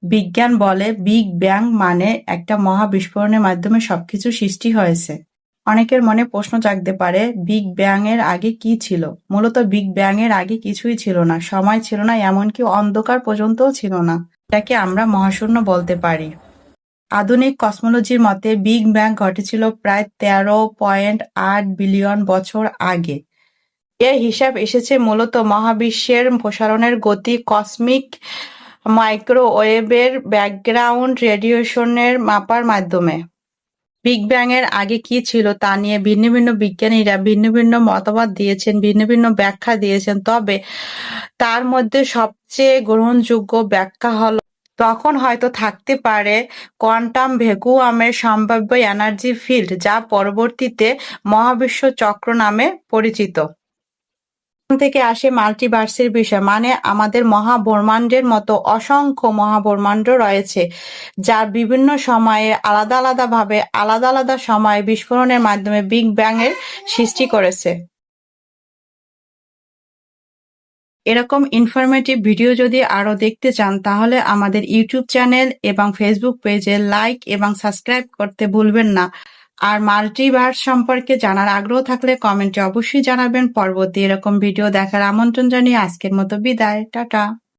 বিজ্ঞান বলে big bang মানে একটা মহাবিস্ফোরণের মাধ্যমে সবকিছু সৃষ্টি হয়েছে। অনেকের মনে প্রশ্ন জাগতে পারে, বিগ ব্যাং এর আগে কি ছিল? মূলত বিগ ব্যাং এর আগে কিছুই ছিল না, সময় ছিল না, এমনকি অন্ধকার পর্যন্তও ছিল না। এটাকে আমরা মহাশূন্য বলতে পারি। আধুনিক কসমোলজির মতে বিগ ব্যাং ঘটেছিল প্রায় 13.8 বিলিয়ন বছর আগে। এর হিসাব এসেছে মূলত মহাবিশ্বের প্রসারণের গতি, কসমিক মাইক্রোওয়েভের ব্যাকগ্রাউন্ড রেডিয়েশনের মাপার মাধ্যমে। বিগ ব্যাং এর আগে কি ছিল তা নিয়ে ভিন্ন ভিন্ন বিজ্ঞানীরা ভিন্ন ভিন্ন মতবাদ দিয়েছেন, ভিন্ন ভিন্ন ব্যাখ্যা দিয়েছেন। তবে তার মধ্যে সবচেয়ে গ্রহণযোগ্য ব্যাখ্যা হলো তখন হয়তো থাকতে পারে কোয়ান্টাম ভ্যাকুয়ামের সম্ভাব্য এনার্জি ফিল্ড, যা পরবর্তীতে মহাবিশ্ব চক্র নামে পরিচিত। এখান থেকে আসে মাল্টিভার্সের বিষয়, মানে আমাদের মহাব্রহ্মাণ্ডের মতো অসংখ্য মহাব্রহ্মাণ্ড রয়েছে, যা বিভিন্ন সময়ে আলাদা আলাদাভাবে আলাদা আলাদা সময়ে বিস্ফোরণের মাধ্যমে বিগ ব্যাং এর সৃষ্টি করেছে। এরকম ইনফরমেটিভ ভিডিও যদি আরো দেখতে চান তাহলে আমাদের ইউটিউব চ্যানেল এবং ফেসবুক পেজে লাইক এবং সাবস্ক্রাইব করতে ভুলবেন না। আর মাল্টিভার্স সম্পর্কে জানার আগ্রহ থাকলে কমেন্টে অবশ্যই জানাবেন। পরবর্তী এরকম ভিডিও দেখার আমন্ত্রণ জানিয়ে আজকের মতো বিদায়। টাটা।